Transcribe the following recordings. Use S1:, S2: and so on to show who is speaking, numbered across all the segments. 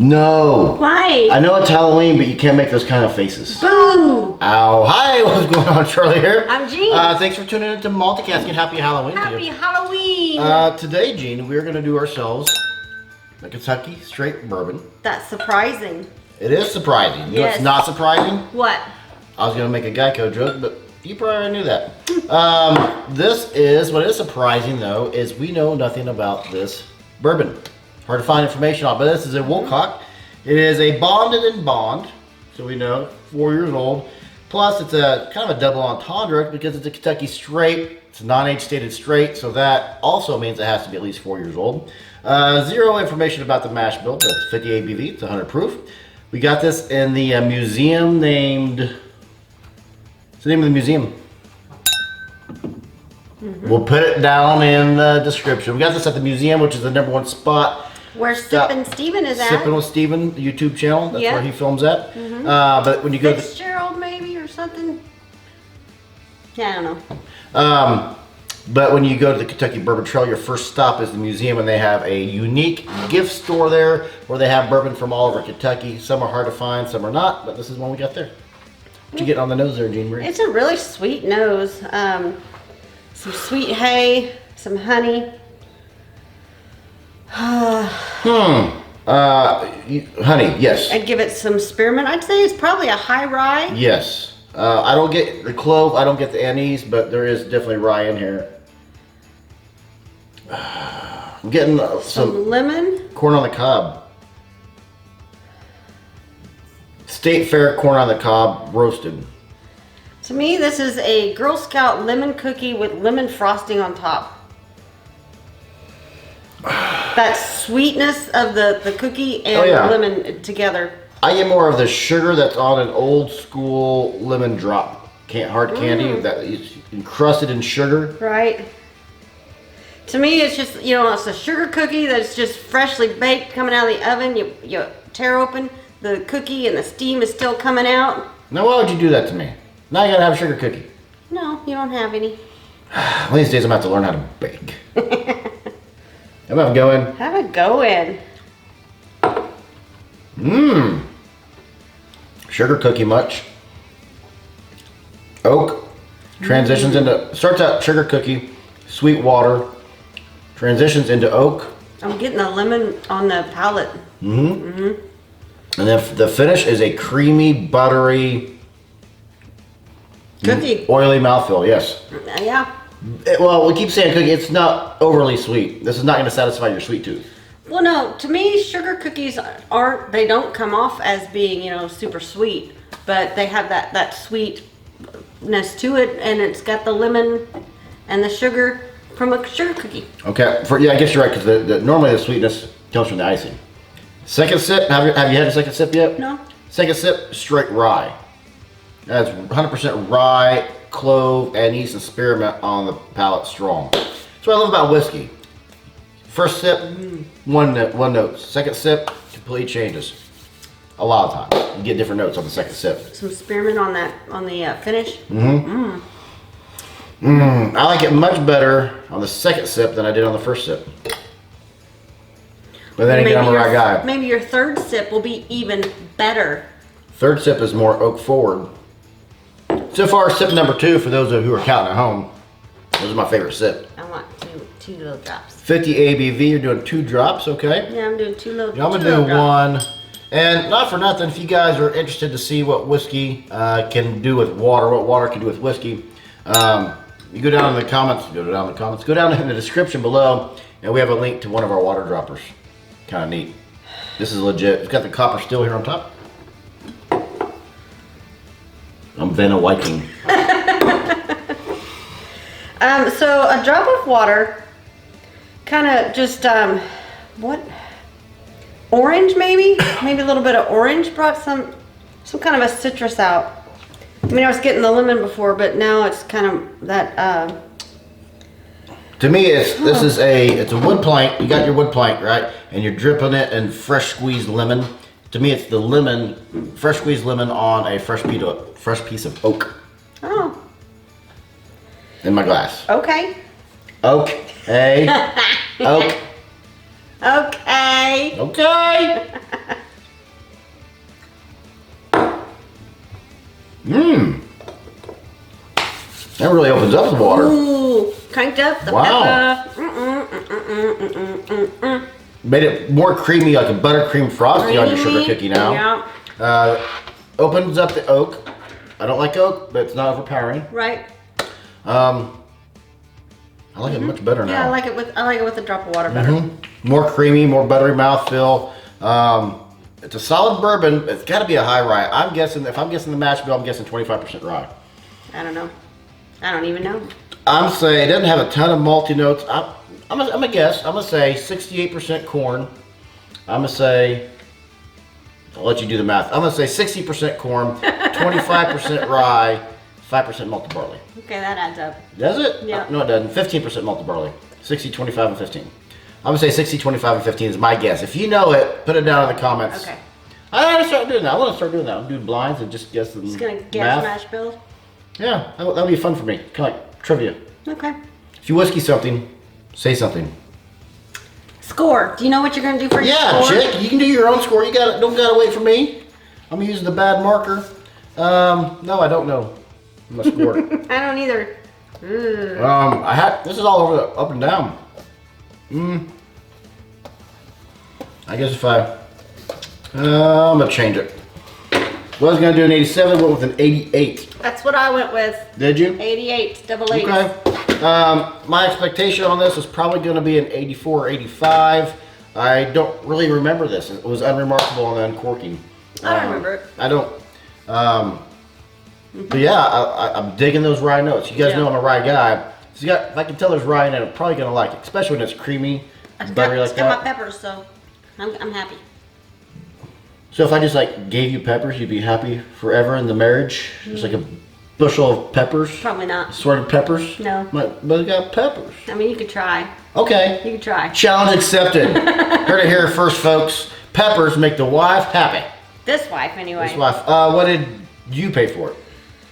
S1: No.
S2: Why?
S1: I know it's Halloween, but you can't make those kind of faces.
S2: Boo!
S1: Ow. Hi, what's going on? Charlie here.
S2: I'm Jean.
S1: Thanks for tuning in to Multicasking. Happy Halloween to
S2: Happy
S1: you.
S2: Halloween!
S1: Today, Jean, we're going to do ourselves a Kentucky Straight Bourbon.
S2: That's surprising.
S1: It is surprising. You know
S2: Yes.
S1: what's not surprising?
S2: What?
S1: I was going to make a Geico joke, but you probably knew that. What is surprising, though, is we know nothing about this bourbon. Hard to find information on, but this is a Wolcott. It is a bonded in bond, so we know, 4 years old. Plus, it's a kind of a double entendre because it's a Kentucky Straight. It's a non-age stated straight, so that also means it has to be at least 4 years old. Zero information about the mash bill. That's 50 ABV. It's 100 proof. We got this in the museum named. What's the name of the museum? We'll put it down in the description. We got this at the museum, which is the #1 spot.
S2: Where Sippin' Steven is at.
S1: Sippin' with Steven, the YouTube channel. That's
S2: Yeah.
S1: where he films at. But when you go to
S2: Fitzgerald maybe or something? Yeah, I don't know.
S1: but when you go to the Kentucky Bourbon Trail, your first stop is the museum, and they have a unique gift store there where they have bourbon from all over Kentucky. Some are hard to find, some are not, but this is one we got there. What you getting on the nose there, Jean Marie?
S2: It's a really sweet nose. Some sweet hay, some honey.
S1: Honey, yes.
S2: I'd give it some spearmint. I'd say it's probably a high rye.
S1: Yes. I don't get the clove, I don't get the anise, but there is definitely rye in here. I'm getting some
S2: lemon.
S1: corn on the cob. State Fair corn on the cob roasted.
S2: To me, this is a Girl Scout lemon cookie with lemon frosting on top. That sweetness of the cookie and lemon together.
S1: I get more of the sugar that's on an old school lemon drop hard candy that is encrusted in sugar.
S2: Right. To me, it's just, it's a sugar cookie that's just freshly baked, coming out of the oven. You tear open the cookie and the steam is still coming out.
S1: Now, why would you do that to me? Now you gotta have a sugar cookie.
S2: No, you don't have any.
S1: One of these days I'm gonna have to learn how to bake. I'm gonna go in.
S2: Have a go in.
S1: Sugar cookie much. Oak transitions into, starts out sugar cookie, sweet water, transitions into oak.
S2: I'm getting the lemon on the palate.
S1: And then the finish is a creamy, buttery,
S2: cookie.
S1: Oily mouthfeel, yes.
S2: Yeah.
S1: Well, we keep saying cookie, it's not overly sweet. This is not gonna satisfy your sweet tooth.
S2: Well, no, to me, sugar cookies they don't come off as being, super sweet, but they have that sweetness to it, and it's got the lemon and the sugar from a sugar cookie.
S1: Okay, I guess you're right, because normally the sweetness comes from the icing. Second sip, have you had a second sip yet?
S2: No.
S1: Second sip, straight rye. That's 100% rye, clove, anise, and spearmint on the palate strong. That's what I love about whiskey. First sip, one note. Second sip, completely changes. A lot of times, you get different notes on the second sip.
S2: Some spearmint on the finish.
S1: I like it much better on the second sip than I did on the first sip. But then again, I'm a rye guy.
S2: Maybe your third sip will be even better.
S1: Third sip is more oak forward. So far, sip number 2, for those of you who are counting at home, this is my favorite sip.
S2: I want two little drops.
S1: 50 ABV, you're doing 2 drops, okay?
S2: Yeah, I'm doing two little.
S1: I'm gonna do one. And not for nothing, if you guys are interested to see what whiskey can do with water, what water can do with whiskey, you go down in the comments, go down in the description below, and we have a link to one of our water droppers. Kind of neat. This is legit. It's got the copper still here on top. I'm Vanna Viking.
S2: So a drop of water, kind of just orange maybe a little bit of orange brought some kind of a citrus out. I mean, I was getting the lemon before, but now it's kind of that.
S1: To me, it's a wood plank. You got your wood plank, right? And you're dripping it in fresh squeezed lemon. To me, it's the lemon, fresh squeezed lemon on a fresh piece of oak.
S2: Oh.
S1: In my glass.
S2: Okay.
S1: Oak. Hey. Oak.
S2: Okay.
S1: Okay. Mmm. That really opens up the water.
S2: Ooh, cranked up the
S1: Wow.
S2: pepper.
S1: Made it more creamy, like a buttercream frosty on your sugar cookie now.
S2: Yeah.
S1: Opens up the oak. I don't like oak, but it's not overpowering.
S2: Right.
S1: I like it much better now.
S2: Yeah, I like it with a drop of water better.
S1: More creamy, more buttery mouthfeel. It's a solid bourbon. It's got to be a high rye. I'm guessing, if I'm guessing the mash bill, I'm guessing 25% rye.
S2: I don't know. I don't even know.
S1: I'm saying it doesn't have a ton of malty notes. I'm gonna guess. I'm gonna say 68% corn. I'm gonna say, I'll let you do the math. I'm gonna say 60% corn, 25% rye, 5% malted barley.
S2: Okay, that adds up.
S1: Does it?
S2: Yeah.
S1: No, it doesn't. 15% malted barley. 60, 25, and 15. I'm gonna say 60, 25, and 15 is my guess. If you know it, put it down in the comments.
S2: Okay.
S1: I gotta start doing that. I want to start doing that. I'm doing blinds and just guess the
S2: Just gonna guess mash bills.
S1: Yeah, that'll be fun for me. Kind of like trivia.
S2: Okay.
S1: If you whiskey something, say something.
S2: Score. Do you know what you're gonna do for your
S1: Yeah,
S2: score?
S1: chick, you can do your own score. You don't gotta wait for me. I'm using the bad marker. No, I don't know my score.
S2: I don't either. Ugh.
S1: This is all over the up and down. I guess if I'm gonna change it. I was gonna do an 87, went with an 88.
S2: That's what I went with.
S1: Did you?
S2: 88, double eight.
S1: Okay. My expectation on this is probably gonna be an 84 or 85. I don't really remember this. It was unremarkable on the uncorking.
S2: I remember it.
S1: I don't. But yeah, I'm digging those rye notes. You guys know I'm a rye guy. So if I can tell there's rye in it, I'm probably gonna like it, especially when it's creamy, buttery like
S2: It's got my
S1: that.
S2: peppers, so I'm happy.
S1: So if I just like gave you peppers, you'd be happy forever in the marriage? Just like a bushel of peppers?
S2: Probably not.
S1: Assorted peppers?
S2: No.
S1: But it got peppers.
S2: I mean, you could try.
S1: Okay.
S2: You could try.
S1: Challenge accepted. Heard it here first, folks. Peppers make the wife happy.
S2: This wife, anyway.
S1: This wife. What did you pay for it?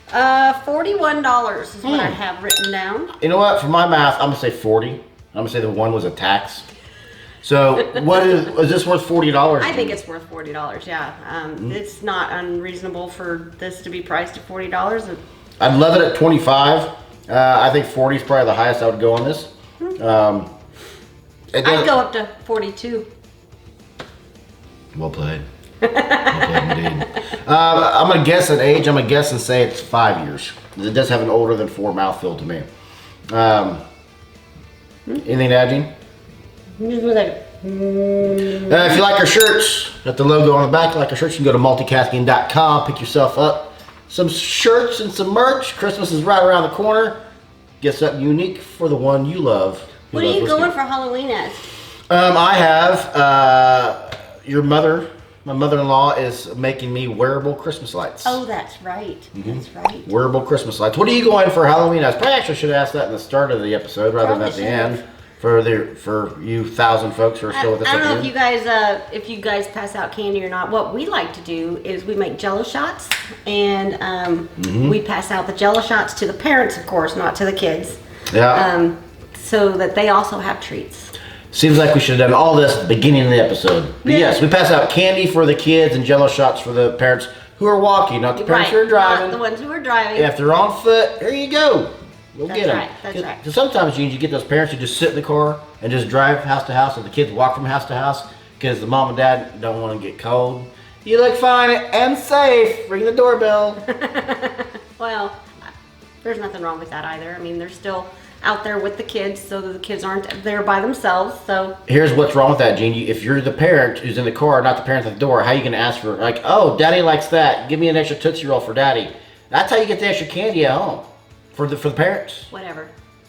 S2: $41 is what I have written down.
S1: You know what? For my math, I'm gonna say 40. I'm gonna say the one was a tax. So what is this worth $40?
S2: I think it's worth $40. Yeah, it's not unreasonable for this to be priced at $40.
S1: I'd love it at 25. I think 40 is probably the highest I would go on this.
S2: I'd go up to 42.
S1: Well played. Well played indeed. I'm gonna guess an age. I'm gonna guess and say it's 5 years. It does have an older than 4 mouthfeel to me. Anything to add, Gene? If you like our shirts, got the logo on the back. Like our shirts, you can go to multicasking.com, pick yourself up some shirts and some merch. Christmas is right around the corner. Get something unique for the one you love.
S2: What are you going for Halloween as?
S1: I have my mother-in-law is making me wearable Christmas lights.
S2: Oh, that's right. That's right.
S1: Wearable Christmas lights. What are you going for Halloween as? Probably actually should have asked that in the start of the episode rather than at the end. For you 1,000 folks who are still with us.
S2: I don't know if you guys pass out candy or not. What we like to do is we make Jello shots, and we pass out the Jello shots to the parents, of course, not to the kids.
S1: Yeah.
S2: So that they also have treats.
S1: Seems like we should have done all this at the beginning of the episode. But yes, we pass out candy for the kids and Jello shots for the parents who are walking, not the parents who are driving.
S2: Not the ones who are driving.
S1: If they're on foot, there you go. We'll get them.
S2: That's right.
S1: Because sometimes you get those parents who just sit in the car and just drive house to house, and the kids walk from house to house because the mom and dad don't want to get cold. You look fine and safe. Ring the doorbell.
S2: Well, there's nothing wrong with that either. I mean, they're still out there with the kids, so that the kids aren't there by themselves. So
S1: here's what's wrong with that, Gene. If you're the parent who's in the car, not the parent at the door, how are you going to ask for, like, oh, Daddy likes that. Give me an extra Tootsie Roll for Daddy. That's how you get the extra candy at home. For the parents.
S2: Whatever.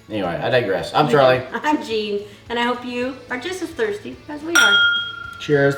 S1: Anyway, I digress. I'm Charlie.
S2: I'm Jean, and I hope you are just as thirsty as we are.
S1: Cheers.